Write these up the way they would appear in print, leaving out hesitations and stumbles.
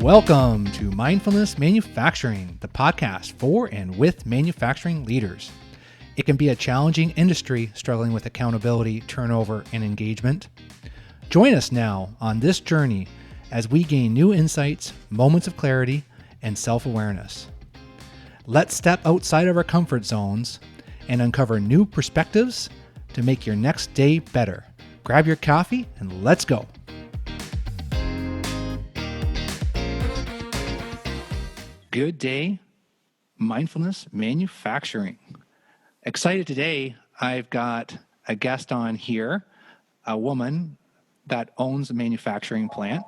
Welcome to Mindfulness Manufacturing, the podcast for and with manufacturing leaders. It can be a challenging industry struggling with accountability, turnover, and engagement. Join us now on this journey as we gain new insights, moments of clarity, and self-awareness. Let's step outside of our comfort zones and uncover new perspectives to make your next day better. Grab your coffee and let's go. Good day, Mindfulness Manufacturing. Excited today, I've got a guest on here, a woman that owns a manufacturing plant.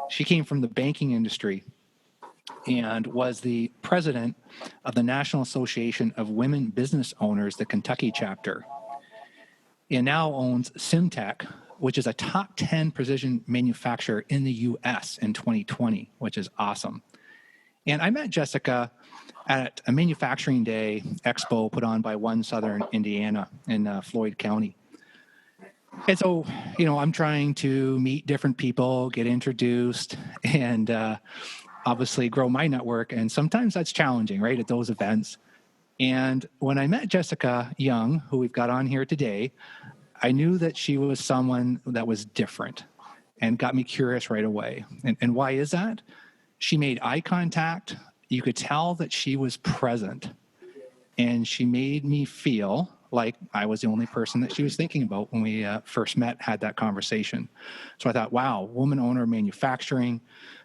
She came from the banking industry and was the president of the National Association of Women Business Owners, the Kentucky chapter, and now owns Simtech, which is a top 10 precision manufacturer in the U.S. in 2020, which is awesome. And I met Jessica at a manufacturing day expo put on by One Southern Indiana in Floyd County. And so, I'm trying to meet different people, get introduced, and obviously grow my network. And sometimes that's challenging, right, at those events. And when I met Jessica Young, who we've got on here today, I knew that she was someone that was different and got me curious right away. And why is that? She made eye contact. You could tell that she was present. And she made me feel like I was the only person that she was thinking about when we first met, had that conversation. So I thought, wow, woman owner of manufacturing,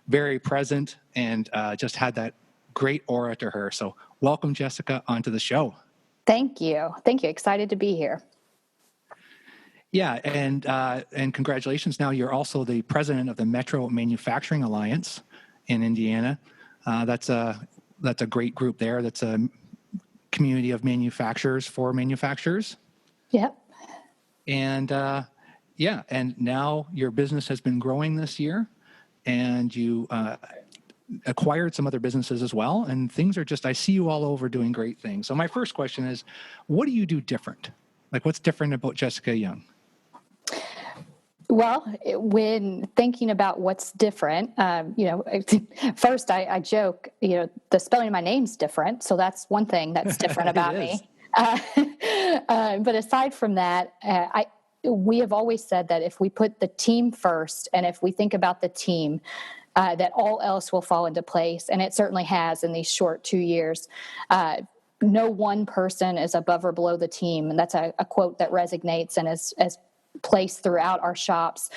very present, and just had that great aura to her. So welcome, Jessica, onto the show. Thank you. Excited to be here. Yeah, and congratulations. Now you're also the president of the Metro Manufacturing Alliance in Indiana. That's a great group there. That's a community of manufacturers for manufacturers. Yep. And and now your business has been growing this year, and you acquired some other businesses as well. And things are I see you all over doing great things. So my first question is, what do you do different? Like, what's different about Jessica Young? Well, when thinking about what's different, first I joke, the spelling of my name's different. So that's one thing that's different about me. But aside from that, we have always said that if we put the team first and if we think about the team, that all else will fall into place. And it certainly has in these short 2 years. No one person is above or below the team. And that's a quote that resonates and is placed throughout our shops,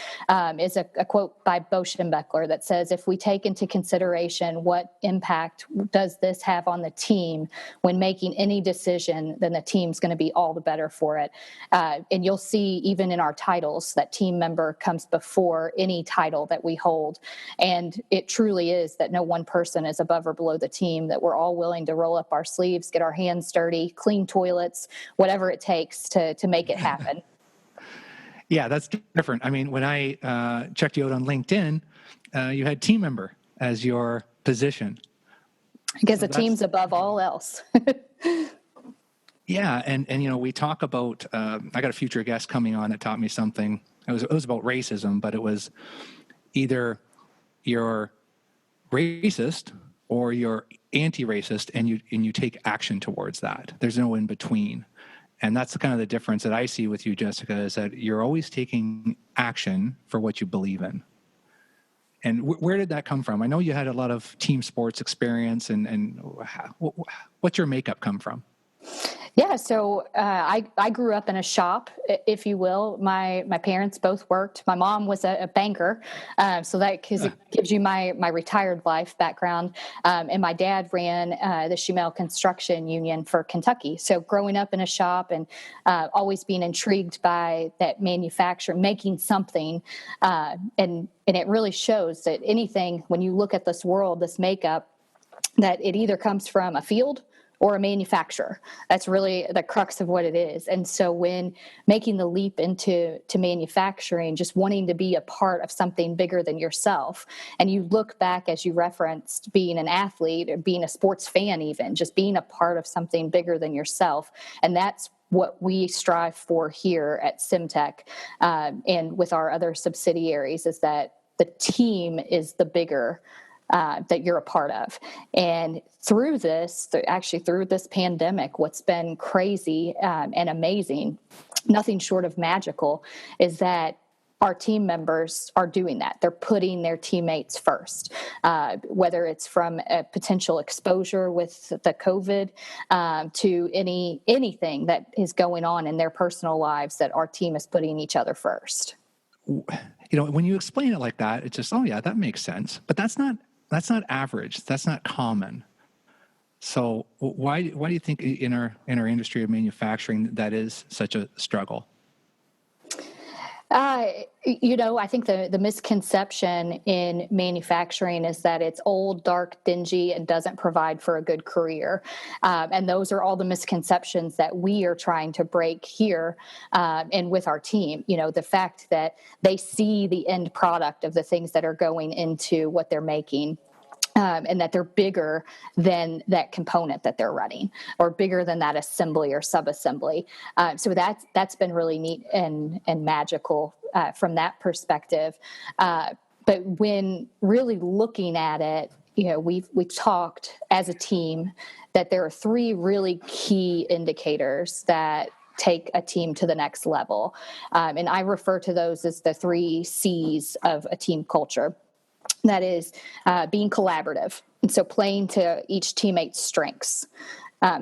is a quote by Bo Schembechler that says, if we take into consideration what impact does this have on the team when making any decision, then the team's going to be all the better for it. And you'll see even in our titles that team member comes before any title that we hold. And it truly is that no one person is above or below the team, that we're all willing to roll up our sleeves, get our hands dirty, clean toilets, whatever it takes to make it happen. Yeah, that's different. I mean, when I checked you out on LinkedIn, you had team member as your position. Because the team's above all else. Yeah, and we talk about, I got a future guest coming on that taught me something. It was about racism, but it was either you're racist or you're anti-racist, and you take action towards that. There's no in between. And that's kind of the difference that I see with you, Jessica, is that you're always taking action for what you believe in. And where did that come from? I know you had a lot of team sports experience, and what's your makeup come from? Yeah, so I grew up in a shop, if you will. My parents both worked. My mom was a banker, so that it gives you my retired life background. And my dad ran the Schemel Construction Union for Kentucky. So growing up in a shop and always being intrigued by that manufacturer, making something, and it really shows that anything, when you look at this world, this makeup, that it either comes from a field or a manufacturer. That's really the crux of what it is. And so when making the leap into manufacturing, just wanting to be a part of something bigger than yourself, and you look back, as you referenced, being an athlete or being a sports fan, even just being a part of something bigger than yourself. And that's what we strive for here at Simtech and with our other subsidiaries is that the team is the bigger that you're a part of. And through this pandemic, what's been crazy and amazing, nothing short of magical, is that our team members are doing that. They're putting their teammates first, whether it's from a potential exposure with the COVID to anything that is going on in their personal lives, that our team is putting each other first. When you explain it like that, it's just, oh yeah, that makes sense. But that's not average. That's not common. So why do you think in our industry of manufacturing that is such a struggle? I think the misconception in manufacturing is that it's old, dark, dingy, and doesn't provide for a good career. And those are all the misconceptions that we are trying to break here and with our team. The fact that they see the end product of the things that are going into what they're making. And that they're bigger than that component that they're running, or bigger than that assembly or sub-assembly. So that's been really neat and magical from that perspective. But when really looking at it, we've talked as a team that there are 3 really key indicators that take a team to the next level. And I refer to those as the 3 C's of a team culture. That is being collaborative, and so playing to each teammate's strengths.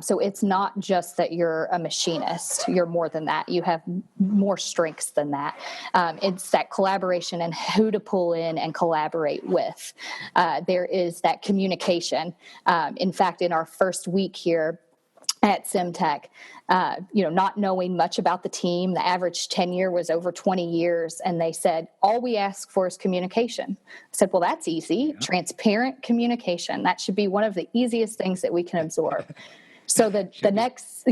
So it's not just that you're a machinist. You're more than that. You have more strengths than that. It's that collaboration and who to pull in and collaborate with. There is that communication. In fact, in our first week here at Simtech, not knowing much about the team, the average tenure was over 20 years, and they said, all we ask for is communication. I said, well, that's easy. Yeah. Transparent communication. That should be one of the easiest things that we can absorb. So the next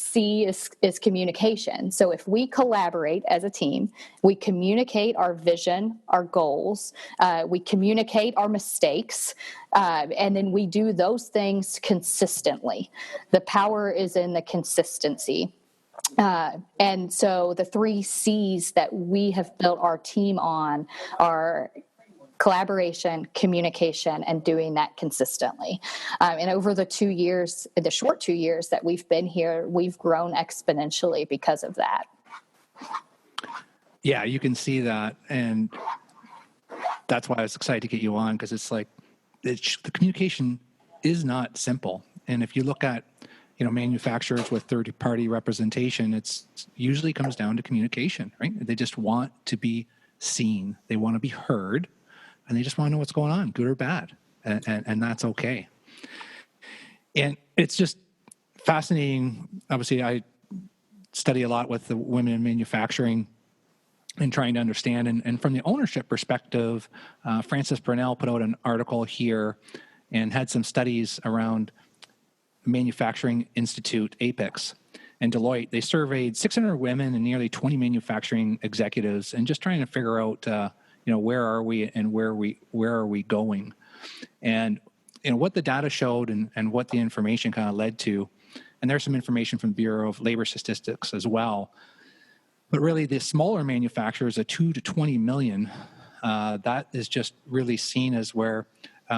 C is communication. So if we collaborate as a team, we communicate our vision, our goals, we communicate our mistakes, and then we do those things consistently. The power is in the consistency. And so the 3 C's that we have built our team on are collaboration, communication, and doing that consistently. And over the short 2 years that we've been here, we've grown exponentially because of that. Yeah, you can see that. And that's why I was excited to get you on, because it's like the communication is not simple. And if you look at manufacturers with third-party representation, it's usually comes down to communication, right? They just want to be seen. They want to be heard. And they just want to know what's going on, good or bad, and that's okay. And it's just fascinating. Obviously, I study a lot with the women in manufacturing and trying to understand. And from the ownership perspective, Frances Purnell put out an article here and had some studies around Manufacturing Institute, APIX, and Deloitte. They surveyed 600 women and nearly 20 manufacturing executives, and just trying to figure out where are we and where are we going? And what the data showed and what the information kind of led to, and there's some information from the Bureau of Labor Statistics as well. But really, the smaller manufacturers, a 2 to 20 million, that is just really seen as where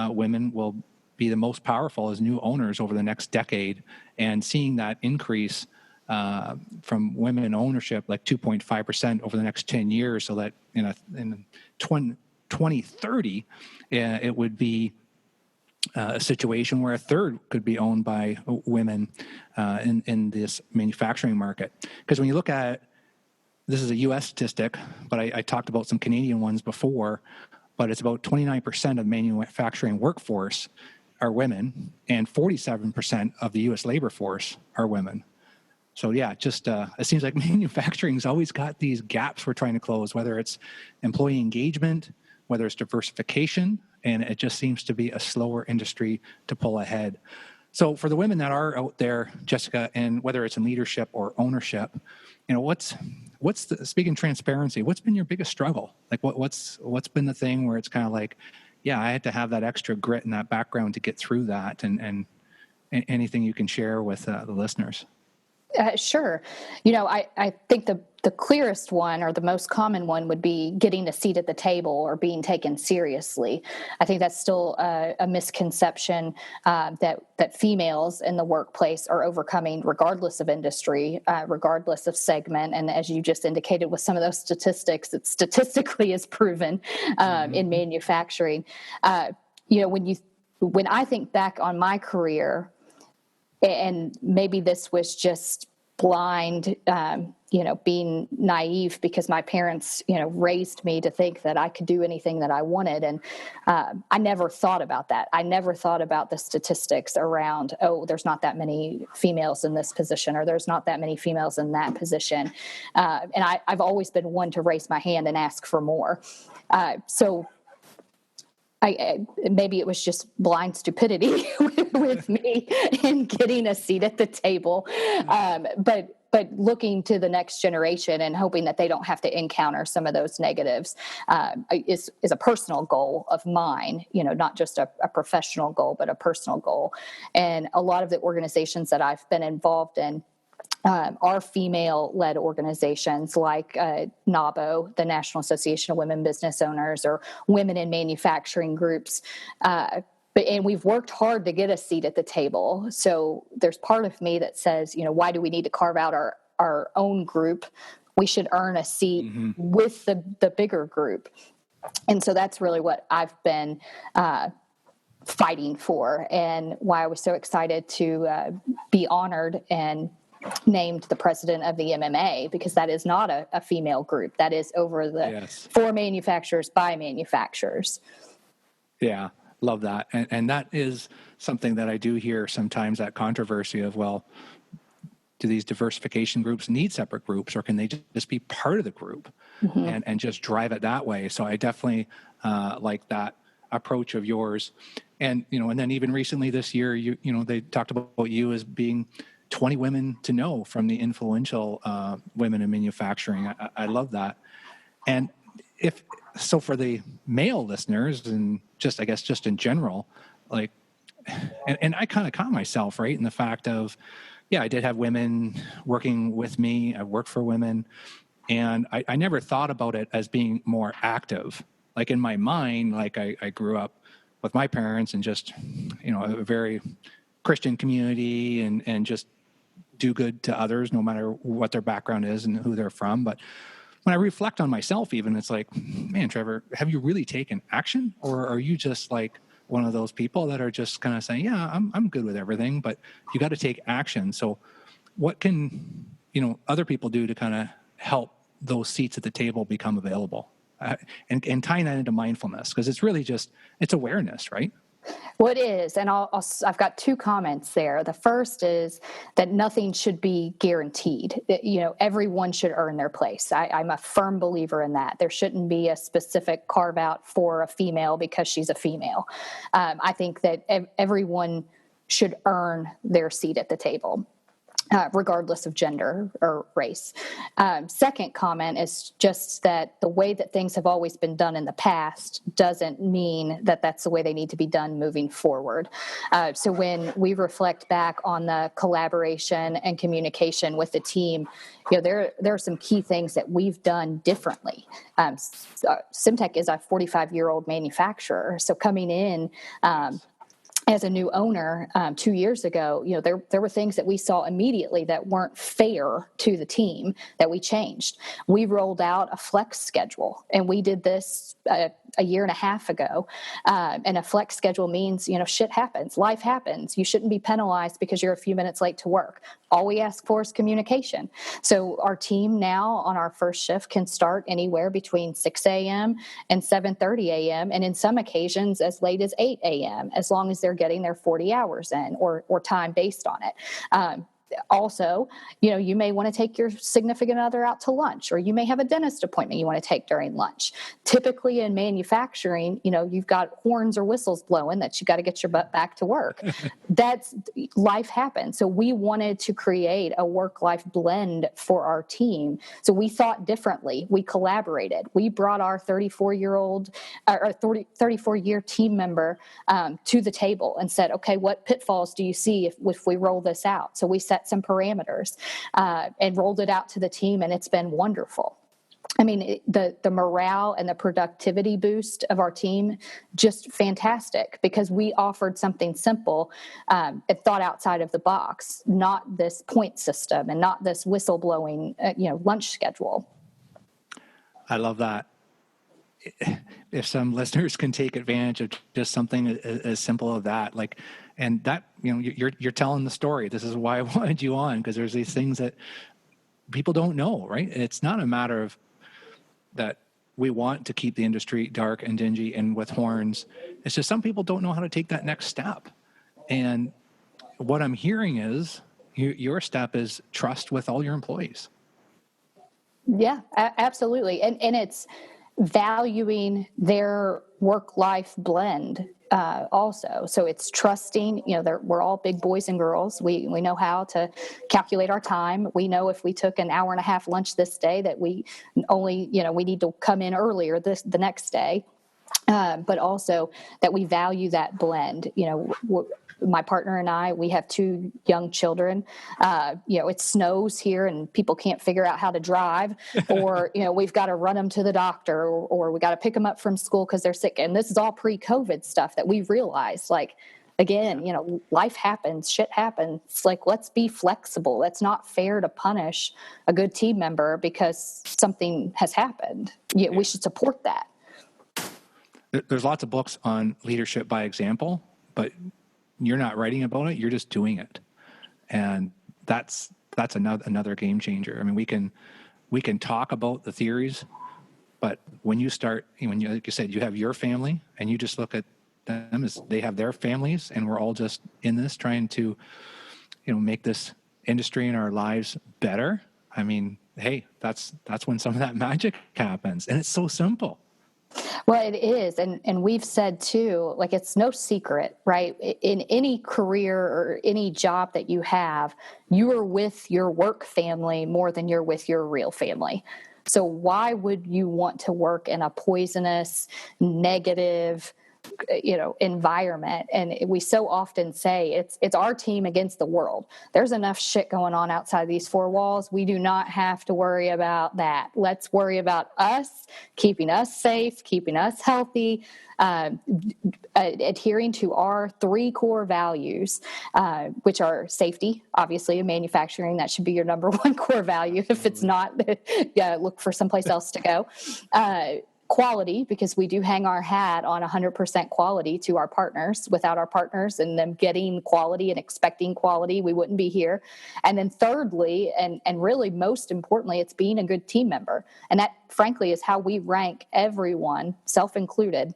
women will be the most powerful as new owners over the next decade, and seeing that increase from women in ownership, like 2.5% over the next 10 years, so that in 2030, it would be a situation where a third could be owned by women in this manufacturing market. Because when you look at, this is a U.S. statistic, but I talked about some Canadian ones before, but it's about 29% of manufacturing workforce are women, and 47% of the U.S. labor force are women. So yeah, just it seems like manufacturing's always got these gaps we're trying to close, whether it's employee engagement, whether it's diversification, and it just seems to be a slower industry to pull ahead. So for the women that are out there, Jessica, and whether it's in leadership or ownership, what's the, speaking transparency, what's been your biggest struggle? Like what's been the thing where it's kind of like, yeah, I had to have that extra grit and that background to get through that, and anything you can share with the listeners? Sure. I think the clearest one or the most common one would be getting a seat at the table or being taken seriously. I think that's still a misconception that females in the workplace are overcoming regardless of industry, regardless of segment. And as you just indicated with some of those statistics, it statistically is proven in manufacturing. When I think back on my career, and maybe this was just blind, being naive because my parents, raised me to think that I could do anything that I wanted. And I never thought about that. I never thought about the statistics around, there's not that many females in this position, or there's not that many females in that position. And I've always been one to raise my hand and ask for more. So maybe it was just blind stupidity with me in getting a seat at the table. But looking to the next generation and hoping that they don't have to encounter some of those negatives is a personal goal of mine, not just a professional goal, but a personal goal. And a lot of the organizations that I've been involved in are female-led organizations like NAWBO, the National Association of Women Business Owners, or Women in Manufacturing groups. And we've worked hard to get a seat at the table. So there's part of me that says, why do we need to carve out our own group? We should earn a seat with the bigger group. And so that's really what I've been fighting for, and why I was so excited to be honored and named the president of the MMA, because that is not a female group. That is over for manufacturers by manufacturers. Yeah, love that. And that is something that I do hear sometimes, that controversy of, do these diversification groups need separate groups, or can they just be part of the group and just drive it that way? So I definitely like that approach of yours. And, and then even recently this year, they talked about you as being 20 women to know from the influential women in manufacturing. I love that. And for the male listeners, and just in general, and I kind of caught myself right in the fact of, I did have women working with me. I worked for women, and I never thought about it as being more active. Like in my mind, I grew up with my parents and just, a very Christian community and just do good to others, no matter what their background is and who they're from. But when I reflect on myself, even, it's like, man, Trevor, have you really taken action? Or are you just like one of those people that are just kind of saying, I'm good with everything, but you got to take action. So what can, other people do to kind of help those seats at the table become available? And tying that into mindfulness, because it's really it's awareness, right? Well, it is. And I've got two comments there. The first is that nothing should be guaranteed. Everyone should earn their place. I'm a firm believer in that. There shouldn't be a specific carve out for a female because she's a female. I think that everyone should earn their seat at the table, regardless of gender or race. Second comment is just that the way that things have always been done in the past doesn't mean that that's the way they need to be done moving forward. So when we reflect back on the collaboration and communication with the team, there are some key things that we've done differently. Symtec is a 45-year-old manufacturer, so coming in as a new owner 2 years ago, there were things that we saw immediately that weren't fair to the team that we changed. We rolled out a flex schedule, and we did this a year and a half ago. And a flex schedule means, shit happens, life happens. You shouldn't be penalized because you're a few minutes late to work. All we ask for is communication. So our team now on our first shift can start anywhere between 6 a.m. and 7:30 a.m. and in some occasions as late as 8 a.m. as long as they're getting their 40 hours in or time based on it. Also, you may want to take your significant other out to lunch, or you may have a dentist appointment you want to take during lunch. Typically in manufacturing, you've got horns or whistles blowing that you got to get your butt back to work. That's life happens. So we wanted to create a work-life blend for our team. So we thought differently. We collaborated. We brought our 34-year team member to the table and said, okay, what pitfalls do you see if we roll this out? So we set set some parameters and rolled it out to the team, and it's been wonderful. I mean, the morale and the productivity boost of our team, just fantastic, because we offered something simple and thought outside of the box, not this point system and not this whistleblowing, lunch schedule. I love that. If some listeners can take advantage of just something as simple as that, and that, you're telling the story. This is why I wanted you on, because there's these things that people don't know, right? It's not a matter of that we want to keep the industry dark and dingy and with horns. It's just some people don't know how to take that next step. And what I'm hearing is your step is trust with all your employees. Yeah, absolutely. And it's valuing their work-life blend also. So it's trusting, we're all big boys and girls. We know how to calculate our time. We know if we took an hour and a half lunch this day that we only, we need to come in earlier the next day. But also that we value that blend. My partner and I, we have 2 young children. It snows here and people can't figure out how to drive, or, we've got to run them to the doctor, or we got to pick them up from school because they're sick. And this is all pre-COVID stuff that we realized, again, life happens, shit happens. It's let's be flexible. It's not fair to punish a good team member because something has happened. We should support that. There's lots of books on leadership by example, but you're not writing about it, you're just doing it. And that's another game changer. I mean, we can talk about the theories, but when you start, like you said, you have your family and you just look at them as they have their families, and we're all just in this trying to, make this industry and our lives better. I mean, hey, that's when some of that magic happens, and it's so simple. Well, it is. And we've said too, it's no secret, right? In any career or any job that you have, you are with your work family more than you're with your real family. So why would you want to work in a poisonous, negative, environment? And we so often say it's our team against the world. There's enough shit going on outside these 4 walls. We do not have to worry about that. Let's worry about us, keeping us safe, keeping us healthy, adhering to our 3 core values, which are safety, obviously, in manufacturing. That should be your number 1 core value. If it's not, look for someplace else to go. Quality, because we do hang our hat on 100% quality to our partners. Without our partners and them getting quality and expecting quality, we wouldn't be here. And then thirdly, and really most importantly, it's being a good team member. And that, frankly, is how we rank everyone, self-included,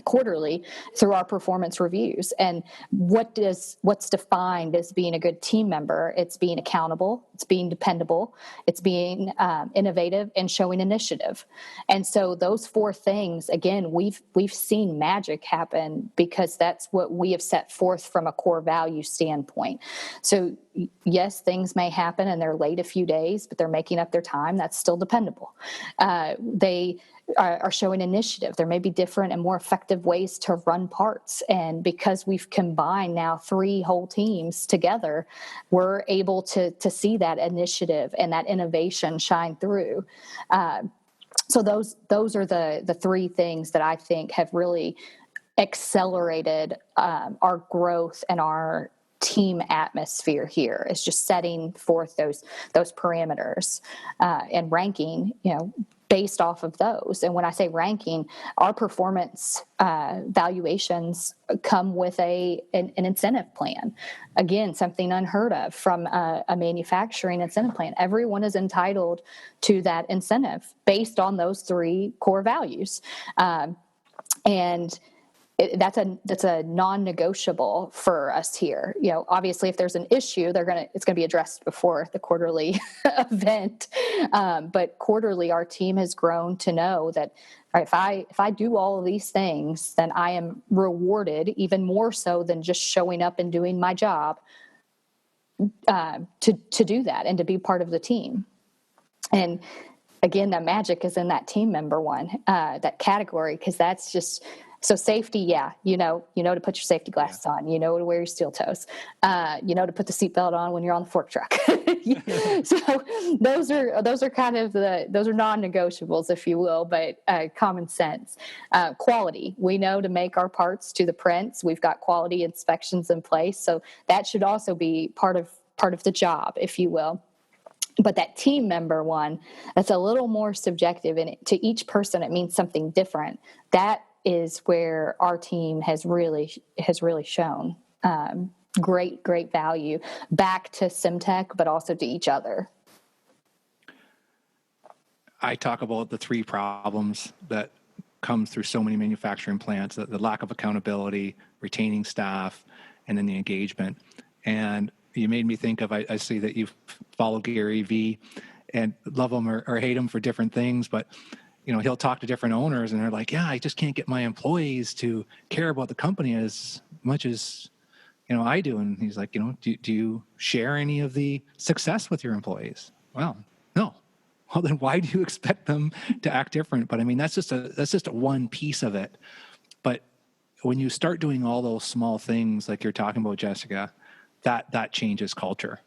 quarterly through our performance reviews. And what's defined as being a good team member? It's being accountable, it's being dependable, it's being innovative, and showing initiative. And so those 4 things, again, we've seen magic happen because that's what we have set forth from a core value standpoint. So yes, things may happen and they're late a few days, but they're making up their time. That's still dependable. They are showing initiative. There may be different and more effective ways to run parts. And because we've combined now 3 whole teams together, we're able to see that initiative and that innovation shine through. So those are the 3 things that I think have really accelerated our growth and our team atmosphere here. Is just setting forth those parameters and ranking, based off of those. And when I say ranking, our performance valuations come with an incentive plan. Again, something unheard of from a manufacturing incentive plan. Everyone is entitled to that incentive based on those 3 core values. And that's a non-negotiable for us here. Obviously, if there's an issue, it's gonna be addressed before the quarterly event. But quarterly, our team has grown to know that if I do all of these things, then I am rewarded even more so than just showing up and doing my job to do that and to be part of the team. And again, the magic is in that team member one, that category, because that's just So safety, yeah, to put your safety glasses on, to wear your steel toes, to put the seatbelt on when you're on the fork truck. So those are kind of those are non-negotiables, if you will, but common sense. Quality, we know to make our parts to the prints, we've got quality inspections in place, so that should also be part of the job, if you will. But that team member one, that's a little more subjective, and to each person it means something different. That is where our team has really shown great value back to Semtech, but also to each other. I talk about the three problems that come through so many manufacturing plants: the lack of accountability, retaining staff, and then the engagement. And you made me think of, I see that you follow Gary Vee, and love him or hate him for different things, but he'll talk to different owners and they're like, yeah, I just can't get my employees to care about the company as much as I do. And he's like, do you share any of the success with your employees? Well, no. Well, then why do you expect them to act different? But I mean, that's just one piece of it. But when you start doing all those small things like you're talking about, Jessica, that changes culture.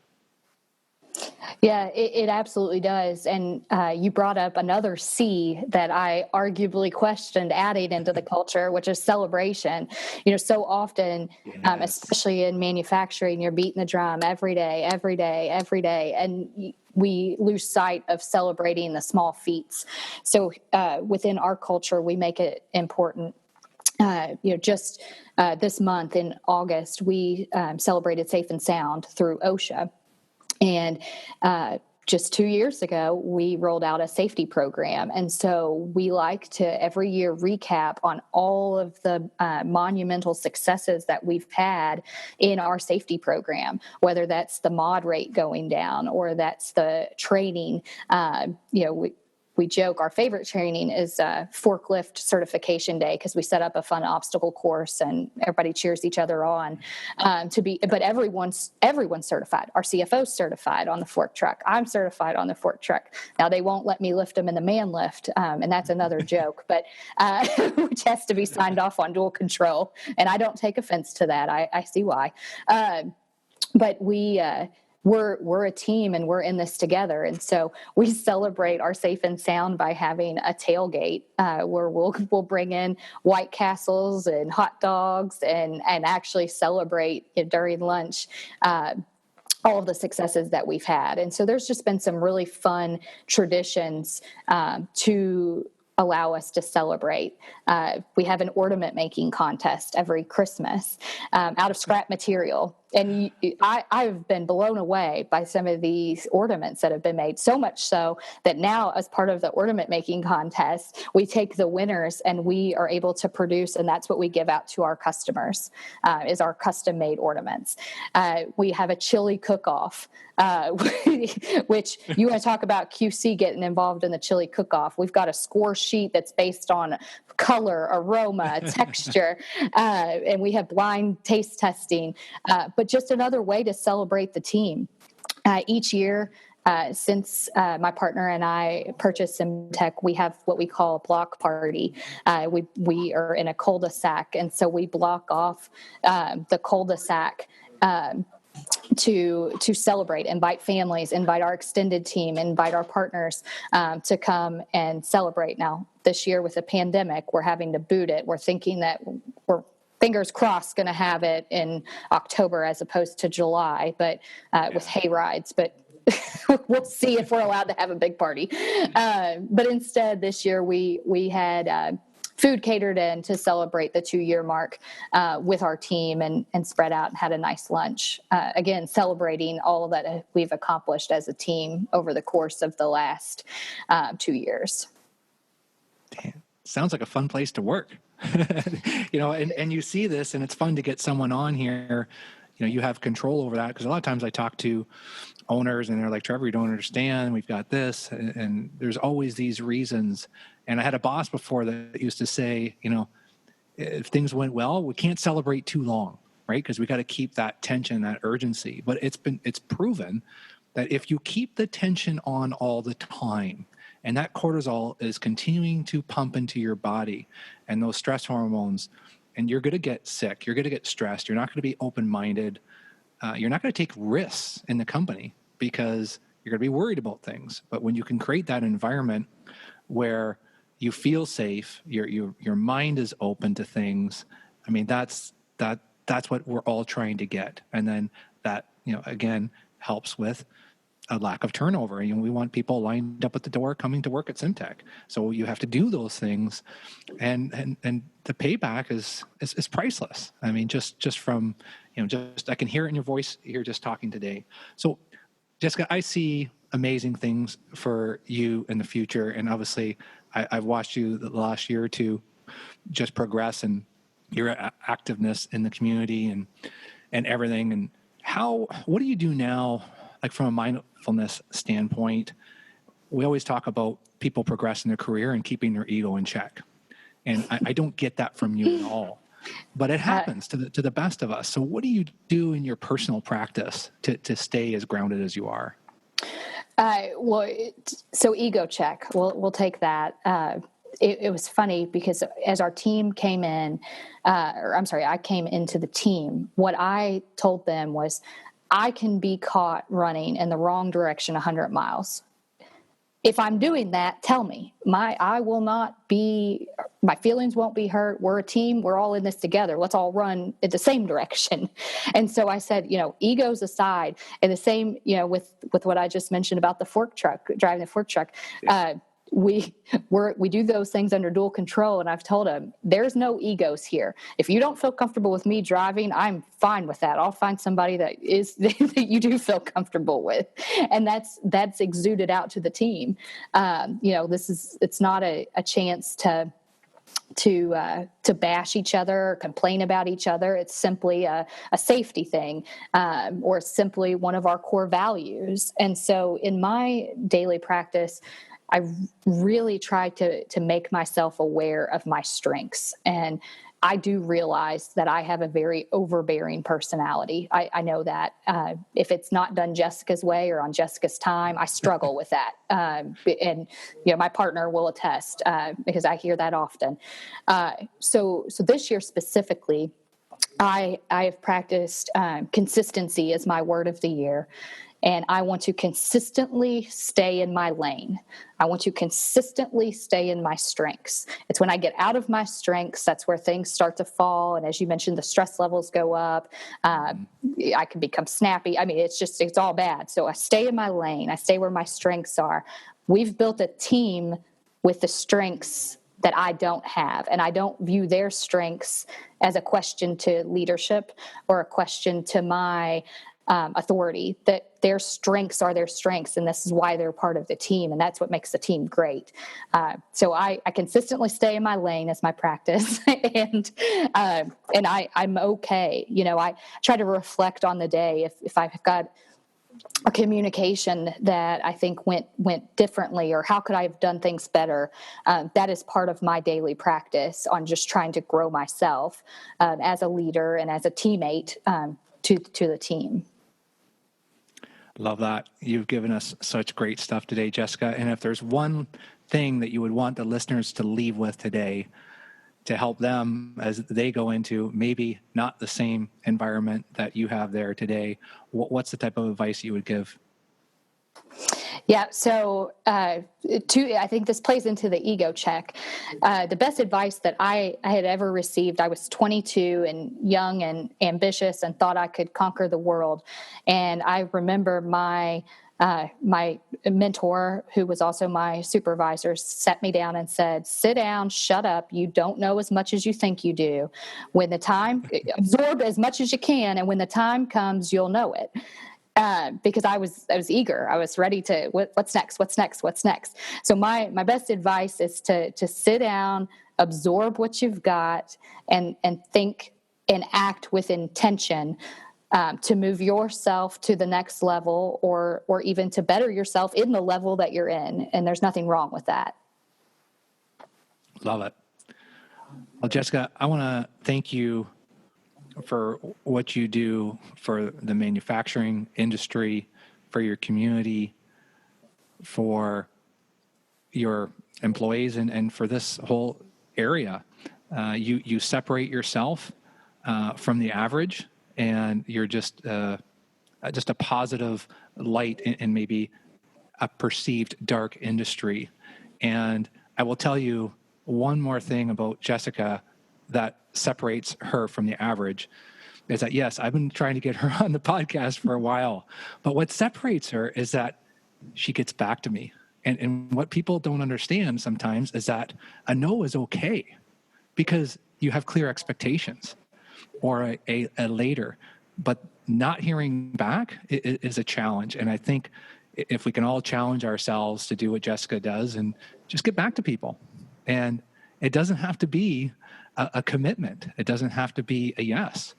Yeah, it absolutely does. And you brought up another C that I arguably questioned adding into the culture, which is celebration. So often, yes, especially in manufacturing, you're beating the drum every day, and we lose sight of celebrating the small feats. So within our culture, we make it important. Just this month in August, we celebrated Safe and Sound through OSHA. And just 2 years ago, we rolled out a safety program. And so we like to every year recap on all of the monumental successes that we've had in our safety program, whether that's the mod rate going down or that's the training. We joke our favorite training is forklift certification day, because we set up a fun obstacle course and everybody cheers each other on but everyone's certified. Our CFO's certified on the fork truck. I'm certified on the fork truck. Now they won't let me lift them in the man lift, and that's another joke, but which has to be signed off on dual control. And I don't take offense to that. I see why. But we're a team and we're in this together. And so we celebrate our Safe and Sound by having a tailgate where we'll bring in White Castles and hot dogs and actually celebrate during lunch all of the successes that we've had. And so there's just been some really fun traditions to allow us to celebrate. We have an ornament making contest every Christmas out of scrap material. And I've been blown away by some of these ornaments that have been made, so much so that now, as part of the ornament making contest, we take the winners and we are able to produce, and that's what we give out to our customers, is our custom made ornaments. We have a chili cook-off, which you want to talk about QC getting involved in the chili cook-off. We've got a score sheet that's based on color, aroma, texture, and we have blind taste testing, but just another way to celebrate the team. Each year, since my partner and I purchased Semtech, we have what we call a block party. We are in a cul-de-sac, and so we block off the cul-de-sac to celebrate, invite families, invite our extended team, invite our partners to come and celebrate. Now, this year with the pandemic, we're having to boot it. We're thinking that we're fingers crossed going to have it in October as opposed to July, but with hay rides. But we'll see if we're allowed to have a big party. But instead, this year we had food catered in to celebrate the 2-year mark with our team and spread out and had a nice lunch. Again, celebrating all that we've accomplished as a team over the course of the last 2 years. Damn. Sounds like a fun place to work. And you see this, and it's fun to get someone on here. You have control over that, because a lot of times I talk to owners and they're like, Trevor, you don't understand. We've got this. And there's always these reasons. And I had a boss before that used to say, if things went well, we can't celebrate too long, right? Because we got to keep that tension, that urgency. But it's proven that if you keep the tension on all the time And that cortisol is continuing to pump into your body, and those stress hormones, and you're going to get sick. You're going to get stressed. You're not going to be open-minded. You're not going to take risks in the company because you're going to be worried about things. But when you can create that environment where you feel safe, your mind is open to things, I mean, that's what we're all trying to get. And then that, again, helps with a lack of turnover. We want people lined up at the door coming to work at Simtech. So you have to do those things, and the payback is priceless. I mean, just from, I can hear it in your voice here just talking today. So Jessica, I see amazing things for you in the future. And obviously I've watched you the last year or two just progress and your activeness in the community and everything. And what do you do now? Like from a mindfulness standpoint, we always talk about people progressing their career and keeping their ego in check. And I don't get that from you at all, but it happens to the best of us. So what do you do in your personal practice to stay as grounded as you are? So ego check, we'll take that. It was funny because as our team came in, I came into the team, what I told them was, I can be caught running in the wrong direction 100 miles. If I'm doing that, tell me. My feelings won't be hurt. We're a team. We're all in this together. Let's all run in the same direction. And so I said, egos aside, and the same, with what I just mentioned about the fork truck, driving the fork truck, we do those things under dual control. And I've told them, there's no egos here. If you don't feel comfortable with me driving, I'm fine with that. I'll find somebody that you do feel comfortable with. And that's exuded out to the team. It's not a chance to bash each other or complain about each other. It's simply a safety thing, or simply one of our core values. And so in my daily practice, I really try to make myself aware of my strengths. And I do realize that I have a very overbearing personality. I know that if it's not done Jessica's way or on Jessica's time, I struggle with that. And my partner will attest because I hear that often. So this year specifically, I have practiced consistency as my word of the year. And I want to consistently stay in my lane. I want to consistently stay in my strengths. It's when I get out of my strengths, that's where things start to fall. And as you mentioned, the stress levels go up. I can become snappy. I mean, it's all bad. So I stay in my lane. I stay where my strengths are. We've built a team with the strengths that I don't have. And I don't view their strengths as a question to leadership or a question to my authority, that their strengths are their strengths, and this is why they're part of the team, and that's what makes the team great. So I consistently stay in my lane as my practice, and I'm okay. I try to reflect on the day if I've got a communication that I think went differently, or how could I have done things better. That is part of my daily practice on just trying to grow myself as a leader and as a teammate to the team. Love that. You've given us such great stuff today, Jessica. And if there's one thing that you would want the listeners to leave with today to help them as they go into maybe not the same environment that you have there today, what's the type of advice you would give? Yeah, so I think this plays into the ego check. The best advice that I had ever received, I was 22 and young and ambitious and thought I could conquer the world. And I remember my mentor, who was also my supervisor, sat me down and said, "Sit down, shut up. You don't know as much as you think you do. When the time, absorb as much as you can, and when the time comes, you'll know it." Because I was eager. I was ready to, what's next? What's next? What's next? So my best advice is to sit down, absorb what you've got, and think and act with intention to move yourself to the next level, or even to better yourself in the level that you're in. And there's nothing wrong with that. Love it. Well, Jessica, I want to thank you for what you do for the manufacturing industry, for your community, for your employees and for this whole area. You separate yourself from the average, and you're just a positive light in maybe a perceived dark industry. And I will tell you one more thing about Jessica that separates her from the average is that, yes, I've been trying to get her on the podcast for a while, but what separates her is that she gets back to me. And what people don't understand sometimes is that a no is okay because you have clear expectations, or a later, but not hearing back is a challenge. And I think if we can all challenge ourselves to do what Jessica does and just get back to people, and it doesn't have to be a commitment. It doesn't have to be a yes,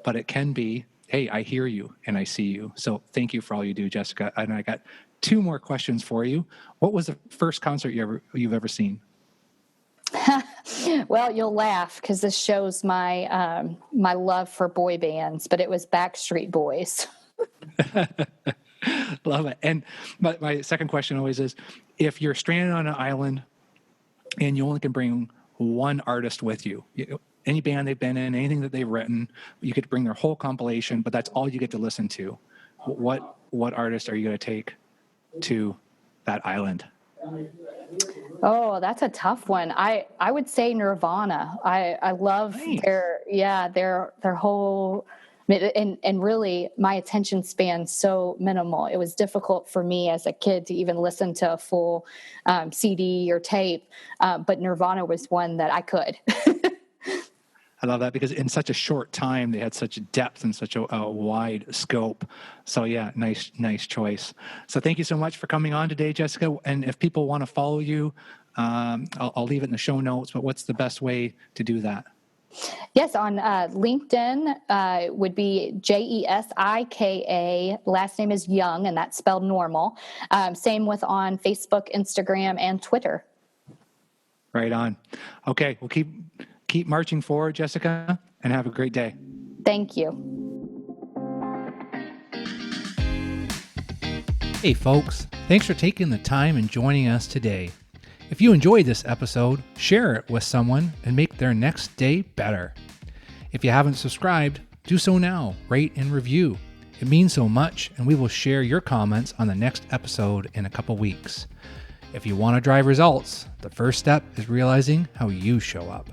but it can be, hey, I hear you and I see you. So thank you for all you do, Jessica. And I got 2 more questions for you. What was the first concert you've ever seen? Well, you'll laugh because this shows my my love for boy bands, but it was Backstreet Boys. Love it. And my second question always is, if you're stranded on an island and you only can bring one artist with you, any band they've been in, anything that they've written, you could bring their whole compilation, but that's all you get to listen to. What artist are you going to take to that island? Oh, that's a tough one. I would say Nirvana. I love their whole, and really my attention span's so minimal. It was difficult for me as a kid to even listen to a full CD or tape, but Nirvana was one that I could. I love that because in such a short time, they had such depth and such a wide scope. So yeah, nice choice. So thank you so much for coming on today, Jessica. And if people want to follow you, I'll leave it in the show notes, but what's the best way to do that? Yes, on LinkedIn would be Jessika. Last name is Young, and that's spelled normal. Same with on Facebook, Instagram, and Twitter. Right on. Okay, we'll keep marching forward, Jessica, and have a great day. Thank you. Hey folks, thanks for taking the time and joining us today. If you enjoyed this episode, share it with someone and make their next day better. If you haven't subscribed, do so now, rate and review. It means so much, and we will share your comments on the next episode in a couple weeks. If you want to drive results, the first step is realizing how you show up.